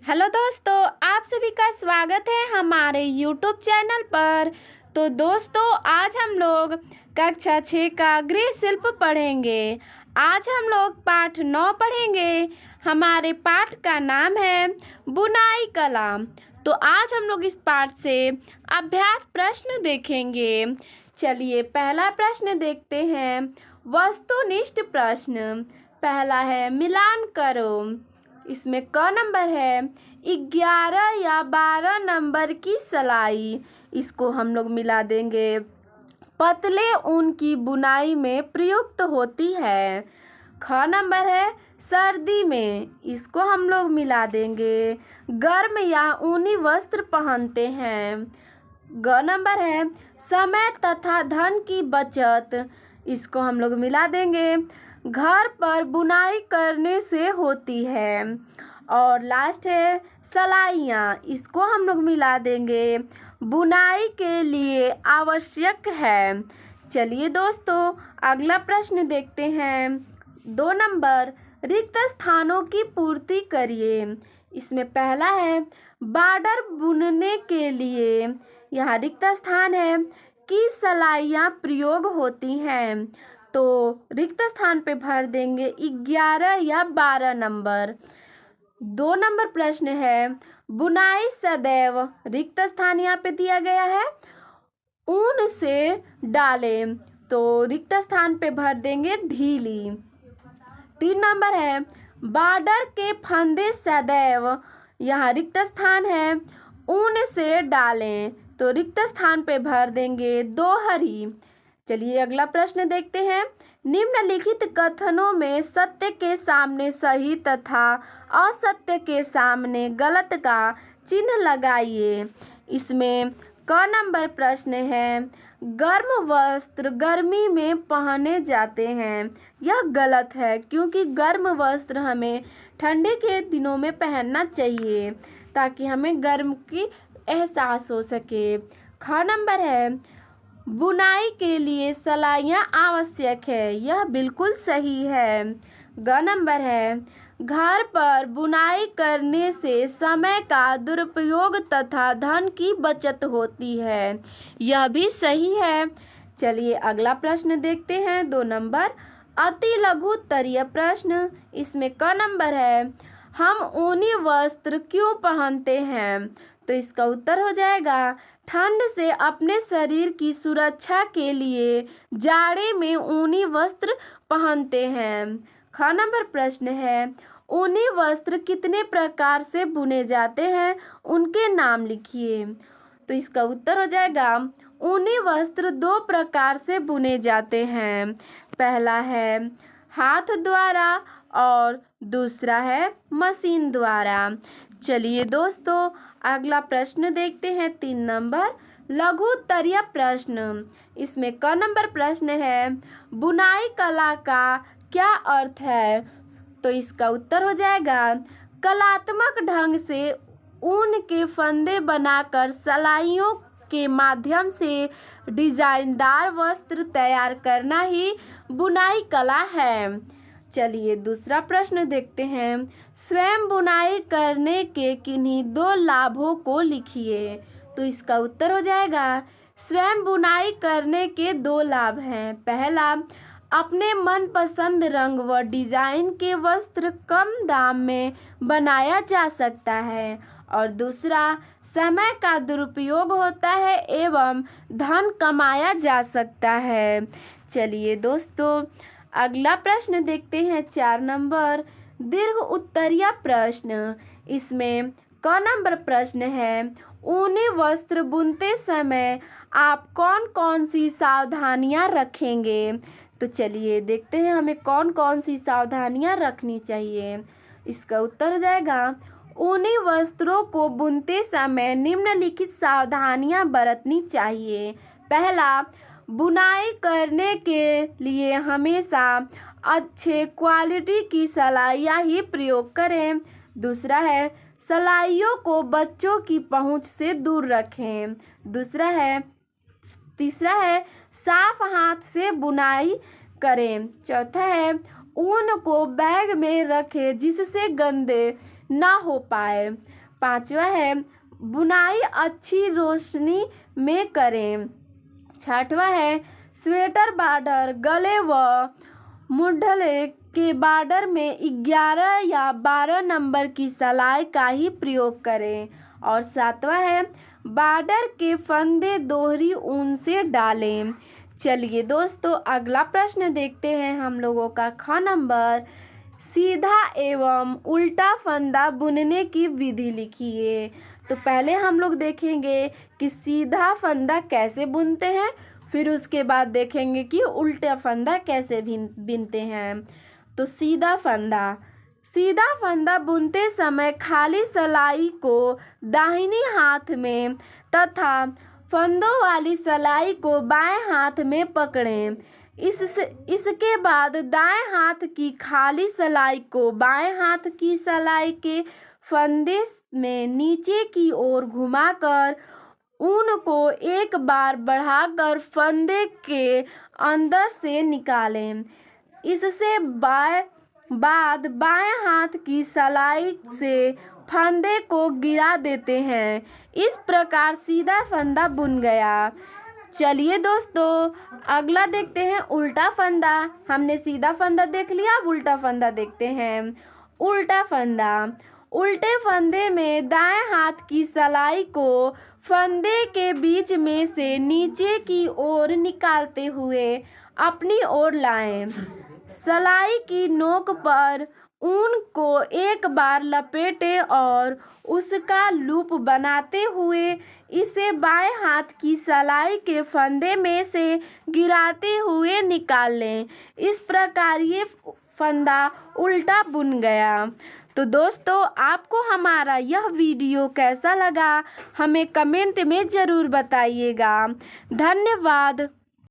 Hello दोस्तों, आप सभी का स्वागत है हमारे यूट्यूब चैनल पर। तो दोस्तों, आज हम लोग कक्षा 6 का गृह शिल्प पढ़ेंगे। आज हम लोग पाठ 9 पढ़ेंगे। हमारे पाठ का नाम है बुनाई कला। तो आज हम लोग इस पाठ से अभ्यास प्रश्न देखेंगे। चलिए पहला प्रश्न देखते हैं। वस्तुनिष्ठ प्रश्न पहला है, मिलान करो। इसमें क नंबर है 11 या 12 नंबर की सिलाई। इसको हम लोग मिला देंगे। पतले ऊन की बुनाई में प्रयुक्त होती है। ख नंबर है सर्दी में। इसको हम लोग मिला देंगे। गर्म या ऊनी वस्त्र पहनते हैं। ग नंबर है समय तथा धन की बचत। इसको हम लोग मिला देंगे। घर पर बुनाई करने से होती है। और लास्ट है सलाइयाँ। इसको हम लोग मिला देंगे। बुनाई के लिए आवश्यक है। चलिए दोस्तों, अगला प्रश्न देखते हैं। 2 नंबर, रिक्त स्थानों की पूर्ति करिए। इसमें पहला है बॉर्डर बुनने के लिए यहाँ रिक्त स्थान है कि सलाइयाँ प्रयोग होती हैं। तो रिक्त स्थान पे भर देंगे 11 या 12 नंबर। 2 नंबर प्रश्न है बुनाई सदैव। रिक्त स्थान यहाँ पे दिया गया है ऊन से डालें। तो रिक्त स्थान पे भर देंगे ढीली। 3 नंबर है बॉर्डर के फंदे सदैव। यहाँ रिक्त स्थान है ऊन से डालें। तो रिक्त स्थान पे भर देंगे दोहरी। चलिए अगला प्रश्न देखते हैं। निम्नलिखित कथनों में सत्य के सामने सही तथा असत्य के सामने गलत का चिन्ह लगाइए। इसमें क नंबर प्रश्न है गर्म वस्त्र गर्मी में पहने जाते हैं। यह गलत है, क्योंकि गर्म वस्त्र हमें ठंडे के दिनों में पहनना चाहिए ताकि हमें गर्म की एहसास हो सके। ख नंबर है बुनाई के लिए सलाइयाँ आवश्यक है। यह बिल्कुल सही है। ग नंबर है घर पर बुनाई करने से समय का दुरुपयोग तथा धन की बचत होती है। यह भी सही है। चलिए अगला प्रश्न देखते हैं। 2 नंबर, अति लघु उत्तरीय प्रश्न। इसमें क नंबर है हम ऊनी वस्त्र क्यों पहनते हैं। तो इसका उत्तर हो जाएगा ठंड से अपने शरीर की सुरक्षा के लिए जाड़े में ऊनी वस्त्र पहनते हैं। ख नंबर प्रश्न है ऊनी वस्त्र कितने प्रकार से बुने जाते हैं, उनके नाम लिखिए। तो इसका उत्तर हो जाएगा ऊनी वस्त्र 2 प्रकार से बुने जाते हैं। पहला है हाथ द्वारा और दूसरा है मशीन द्वारा। चलिए दोस्तों, अगला प्रश्न देखते हैं। 3 नंबर, लघु उत्तरीय प्रश्न। इसमें क नंबर प्रश्न है बुनाई कला का क्या अर्थ है। तो इसका उत्तर हो जाएगा कलात्मक ढंग से ऊन के फंदे बनाकर सलाइयों के माध्यम से डिजाइनदार वस्त्र तैयार करना ही बुनाई कला है। चलिए दूसरा प्रश्न देखते हैं। स्वयं बुनाई करने के किन्हीं 2 लाभों को लिखिए। तो इसका उत्तर हो जाएगा स्वयं बुनाई करने के 2 लाभ हैं। पहला, अपने मनपसंद रंग व डिजाइन के वस्त्र कम दाम में बनाया जा सकता है। और दूसरा, समय का दुरुपयोग होता है एवं धन कमाया जा सकता है। चलिए दोस्तों, अगला प्रश्न देखते हैं। 4 नंबर, दीर्घ उत्तरीय प्रश्न। इसमें क नंबर प्रश्न है ऊनी वस्त्र बुनते समय आप कौन कौन सी सावधानियां रखेंगे। तो चलिए देखते हैं हमें कौन कौन सी सावधानियां रखनी चाहिए। इसका उत्तर हो जाएगा ऊनी वस्त्रों को बुनते समय निम्नलिखित सावधानियां बरतनी चाहिए। पहला, बुनाई करने के लिए हमेशा अच्छे क्वालिटी की सलाइयाँ ही प्रयोग करें। दूसरा है सलाइयों को बच्चों की पहुंच से दूर रखें। तीसरा है साफ हाथ से बुनाई करें। चौथा है ऊन को बैग में रखें जिससे गंदे ना हो पाए। पांचवा है बुनाई अच्छी रोशनी में करें। छठवा है स्वेटर बॉर्डर गले व मुढ़ले के बॉर्डर में 11 या 12 नंबर की सिलाई का ही प्रयोग करें। और सातवां है बॉर्डर के फंदे दोहरी ऊन से डालें। चलिए दोस्तों अगला प्रश्न देखते हैं हम लोगों का ख नंबर। सीधा एवं उल्टा फंदा बुनने की विधि लिखिए। तो पहले हम लोग देखेंगे कि सीधा फंदा कैसे बुनते हैं, फिर उसके बाद देखेंगे कि उल्टा फंदा कैसे बुनते हैं। तो सीधा फंदा बुनते समय खाली सिलाई को दाहिनी हाथ में तथा फंदों वाली सिलाई को बाएं हाथ में पकड़ें। इसके बाद दाएं हाथ की खाली सिलाई को बाएं हाथ की सिलाई के फंदे में नीचे की ओर घुमाकर ऊन को एक बार बढ़ाकर फंदे के अंदर से निकालें। इससे बाद बाएं हाथ की सिलाई से फंदे को गिरा देते हैं। इस प्रकार सीधा फंदा बुन गया। चलिए दोस्तों अगला देखते हैं उल्टा फंदा। हमने सीधा फंदा देख लिया, अब उल्टा फंदा देखते हैं। उल्टे फंदे में दाएं हाथ की सिलाई को फंदे के बीच में से नीचे की ओर निकालते हुए अपनी ओर लाएं। सिलाई की नोक पर ऊन को एक बार लपेटें और उसका लूप बनाते हुए इसे बाएं हाथ की सिलाई के फंदे में से गिराते हुए निकाल लें। इस प्रकार ये फंदा उल्टा बुन गया। तो दोस्तों आपको हमारा यह वीडियो कैसा लगा हमें कमेंट में ज़रूर बताइएगा। धन्यवाद।